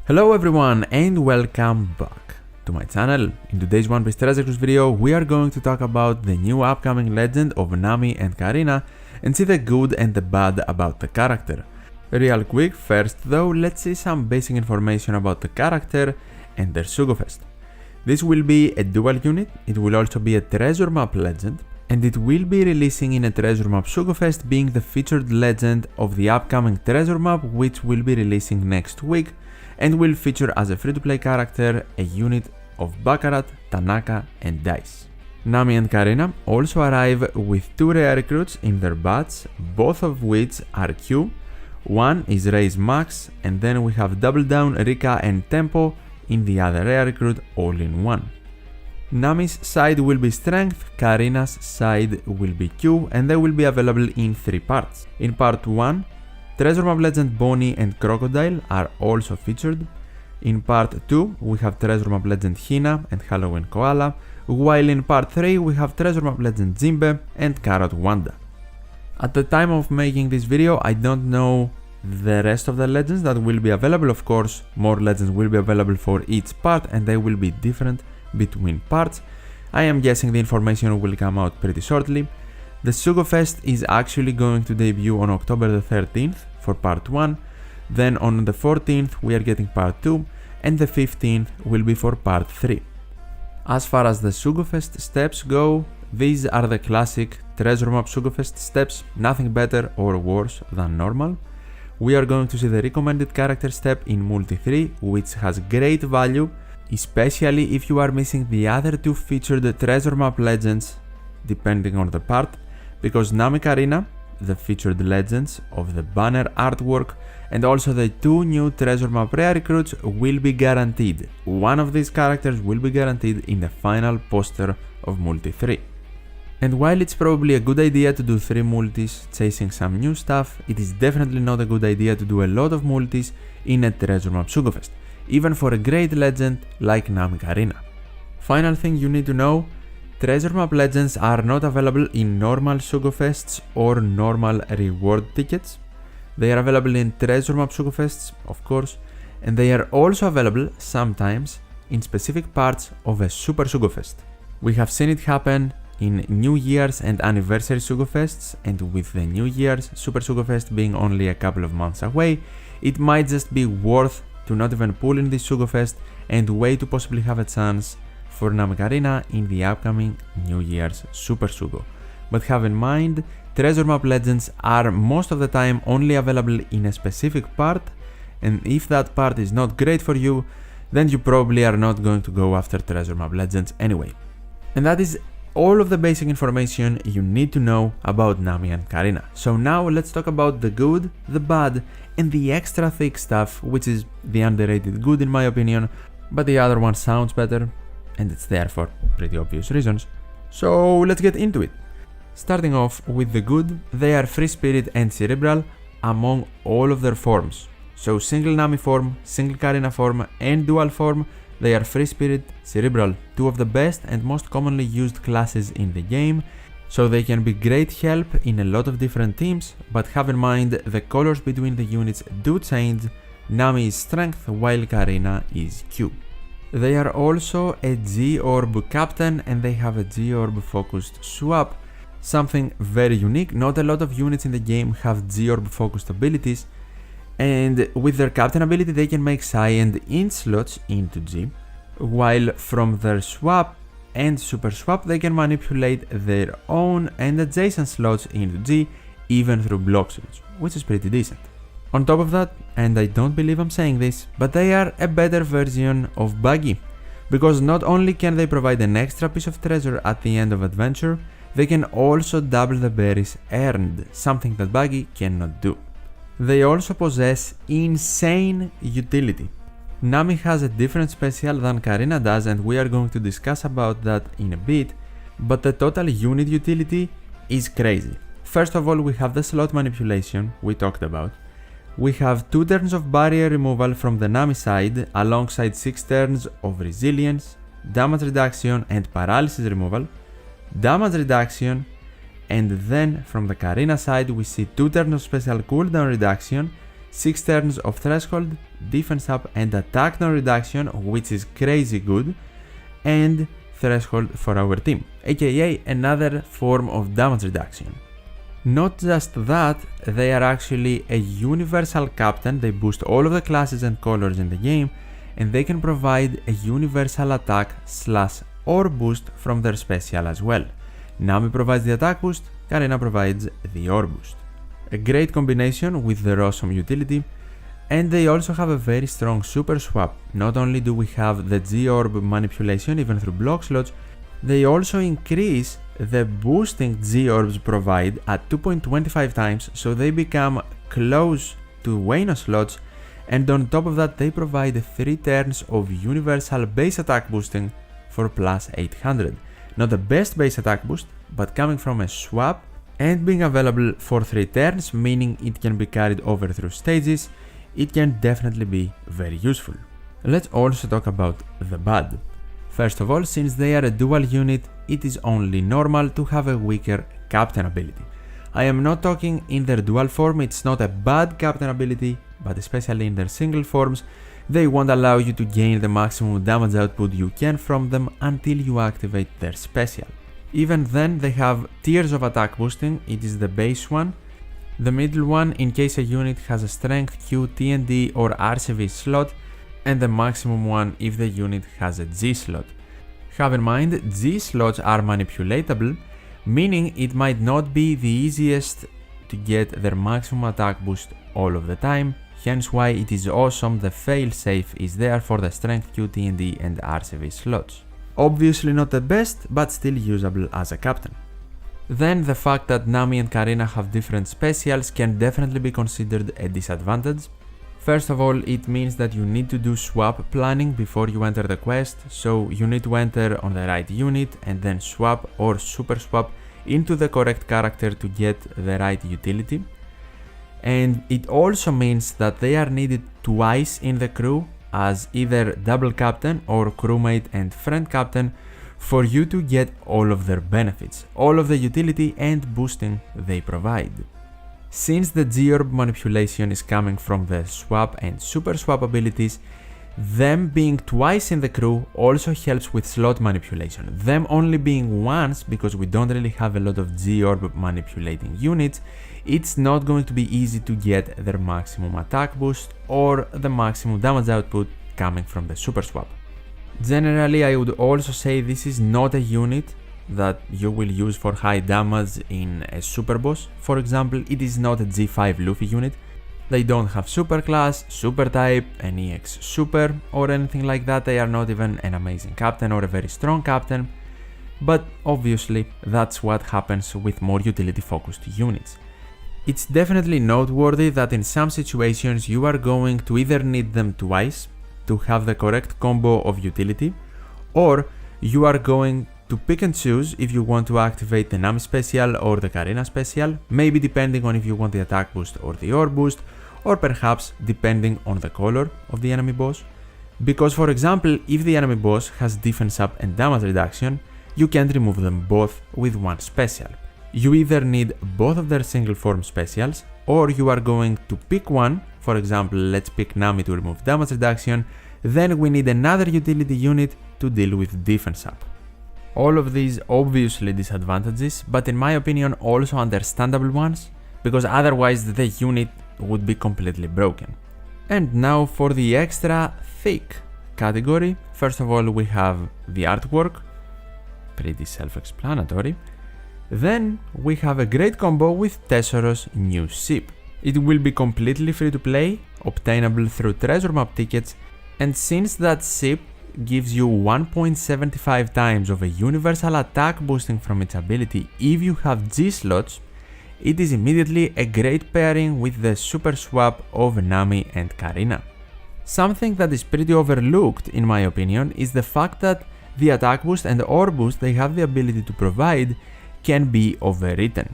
Hello everyone and welcome back to my channel. In today's One Piece Treasure Cruise video, we are going to talk about the new upcoming legend of Nami and Carina and see the good and the bad about the character. Real quick, first though, let's see some basic information about the character and their Sugo-Fest. This will be a dual unit, it will also be a treasure map legend, and it will be releasing in a treasure map Sugo-Fest, being the featured legend of the upcoming treasure map, which will be releasing next week, and will feature as a free-to-play character a unit of Baccarat, Tanaka and Dice. Nami and Carina also arrive with two rare recruits in their bats, both of which are Q. One is Raise Max, and then we have Double Down, Rika and Tempo in the other rare recruit all in one. Nami's side will be Strength, Carina's side will be Q, and they will be available in 3 parts. In part 1, Treasure Map Legend Bonnie and Crocodile are also featured. In part 2, we have Treasure Map Legend Hina and Halloween Koala, while in part 3 we have Treasure Map Legend Jimbe and Carrot Wanda. At the time of making this video, I don't know the rest of the legends that will be available. Of course, more legends will be available for each part and they will be different between parts. I am guessing the information will come out pretty shortly. The Sugo-Fest is actually going to debut on October the 13th for part 1, then on the 14th we are getting part 2, and the 15th will be for part 3. As far as the Sugo-Fest steps go, these are the classic Treasure Map Sugo-Fest steps, nothing better or worse than normal. We are going to see the recommended character step in Multi 3, which has great value, especially if you are missing the other two featured Treasure Map legends, depending on the part, because Nami Carina, the featured legends of the banner artwork, and also the two new Treasure Map rare recruits will be guaranteed. One of these characters will be guaranteed in the final poster of Multi 3. And while it's probably a good idea to do 3 multis chasing some new stuff, it is definitely not a good idea to do a lot of multis in a Treasure Map Sugo-Fest, even for a great legend like Nami Carina. Final thing you need to know, Treasure Map Legends are not available in normal Sugo-Fests or normal reward tickets. They are available in Treasure Map Sugo-Fests, of course, and they are also available sometimes in specific parts of a Super Sugo-Fest. We have seen it happen in New Year's and Anniversary Sugo-Fests, and with the New Year's Super Sugo-Fest being only a couple of months away, it might just be worth to not even pull in this Sugo-Fest and wait to possibly have a chance for Nami Carina in the upcoming New Year's Super Sugo. But have in mind, Treasure Map Legends are most of the time only available in a specific part, and if that part is not great for you, then you probably are not going to go after Treasure Map Legends anyway. And that is all of the basic information you need to know about Nami and Carina. So now let's talk about the good, the bad, and the extra thick stuff, which is the underrated good in my opinion, but the other one sounds better, and it's there for pretty obvious reasons. So let's get into it. Starting off with the good, they are Free Spirit and Cerebral among all of their forms. So single Nami form, single Carina form, and dual form, they are Free Spirit, Cerebral, two of the best and most commonly used classes in the game, so they can be great help in a lot of different teams, but have in mind the colors between the units do change. Nami is Strength while Carina is Q. They are also a G-Orb captain and they have a G-Orb focused swap, something very unique. Not a lot of units in the game have G-Orb focused abilities, and with their captain ability they can make Psi and Int slots into G, while from their swap and super swap they can manipulate their own and adjacent slots into G even through block slots, which is pretty decent. On top of that, and I don't believe I'm saying this, but they are a better version of Buggy, because not only can they provide an extra piece of treasure at the end of adventure, they can also double the berries earned, something that Buggy cannot do. They also possess insane utility. Nami has a different special than Carina does, and we are going to discuss about that in a bit, but the total unit utility is crazy. First of all, we have the slot manipulation we talked about. We have 2 turns of barrier removal from the Nami side alongside 6 turns of resilience, damage reduction and paralysis removal, damage reduction, and then from the Carina side we see 2 turns of special cooldown reduction, 6 turns of threshold, defense up and attack non reduction, which is crazy good, and threshold for our team, aka another form of damage reduction. Not just that, they are actually a universal captain, they boost all of the classes and colors in the game, and they can provide a universal attack / or boost from their special as well. Nami provides the attack boost, Carina provides the ore boost. A great combination with their awesome utility, and they also have a very strong super swap. Not only do we have the G-Orb manipulation even through block slots, they also increase the boosting G-Orbs provide at 2.25 times, so they become close to Wayno slots, and on top of that they provide 3 turns of universal base attack boosting for plus 800. Not the best base attack boost, but coming from a swap and being available for 3 turns, meaning it can be carried over through stages, it can definitely be very useful. Let's also talk about the bad. First of all, since they are a dual unit, it is only normal to have a weaker captain ability. I am not talking in their dual form, it's not a bad captain ability, but especially in their single forms, they won't allow you to gain the maximum damage output you can from them until you activate their special. Even then, they have tiers of attack boosting, it is the base one, the middle one in case a unit has a strength Q, TND or RCV slot, and the maximum one if the unit has a G slot. Have in mind, G slots are manipulatable, meaning it might not be the easiest to get their maximum attack boost all of the time, hence why it is awesome the failsafe is there for the strength Q, TND and RCV slots. Obviously not the best, but still usable as a captain. Then the fact that Nami and Carina have different specials can definitely be considered a disadvantage. First of all, it means that you need to do swap planning before you enter the quest, so you need to enter on the right unit and then swap or super swap into the correct character to get the right utility. And it also means that they are needed twice in the crew as either double captain or crewmate and friend captain for you to get all of their benefits, all of the utility and boosting they provide. Since the G-Orb manipulation is coming from the swap and super swap abilities, them being twice in the crew also helps with slot manipulation. Them only being once, because we don't really have a lot of G-Orb manipulating units, it's not going to be easy to get their maximum attack boost or the maximum damage output coming from the super swap. Generally, I would also say this is not a unit that you will use for high damage in a super boss. For example, it is not a G5 Luffy unit. They don't have super class, super type, an EX super or anything like that. They are not even an amazing captain or a very strong captain. But obviously that's what happens with more utility focused units. It's definitely noteworthy that in some situations you are going to either need them twice to have the correct combo of utility, or you are going to pick and choose if you want to activate the Nami special or the Carina special, maybe depending on if you want the attack boost or the ore boost, or perhaps depending on the color of the enemy boss. Because for example, if the enemy boss has defense up and damage reduction, you can't remove them both with one special. You either need both of their single form specials, or you are going to pick one. For example, let's pick Nami to remove damage reduction, then we need another utility unit to deal with defense up. All of these obviously disadvantages, but in my opinion also understandable ones, because otherwise the unit would be completely broken. And now for the extra thick category. First of all, we have the artwork, pretty self-explanatory. Then we have a great combo with Tesoro's new ship. It will be completely free to play, obtainable through treasure map tickets, and since that ship gives you 1.75 times of a universal attack boosting from its ability if you have G slots, it is immediately a great pairing with the super swap of Nami and Carina. Something that is pretty overlooked in my opinion is the fact that the attack boost and ore boost they have the ability to provide can be overwritten,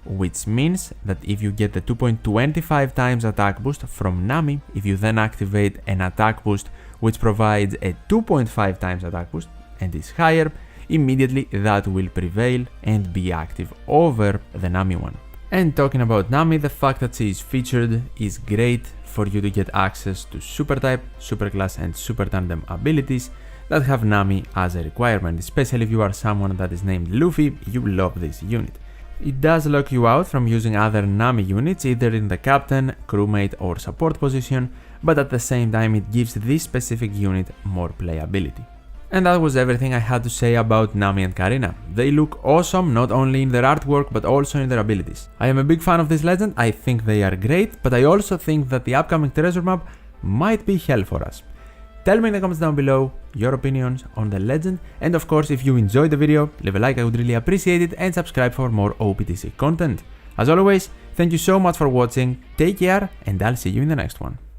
which means that if you get the 2.25 times attack boost from Nami, if you then activate an attack boost which provides a 2.5 times attack boost and is higher, immediately that will prevail and be active over the Nami one. And talking about Nami, the fact that she is featured is great for you to get access to Super Type, Super Class and Super Tandem abilities that have Nami as a requirement, especially if you are someone that is named Luffy, you love this unit. It does lock you out from using other Nami units either in the captain, crewmate or support position, but at the same time it gives this specific unit more playability. And that was everything I had to say about Nami and Carina. They look awesome not only in their artwork but also in their abilities. I am a big fan of this legend, I think they are great, but I also think that the upcoming treasure map might be hell for us. Tell me in the comments down below your opinions on the legend, and of course if you enjoyed the video, leave a like, I would really appreciate it, and subscribe for more OPTC content. As always, thank you so much for watching, take care, and I'll see you in the next one.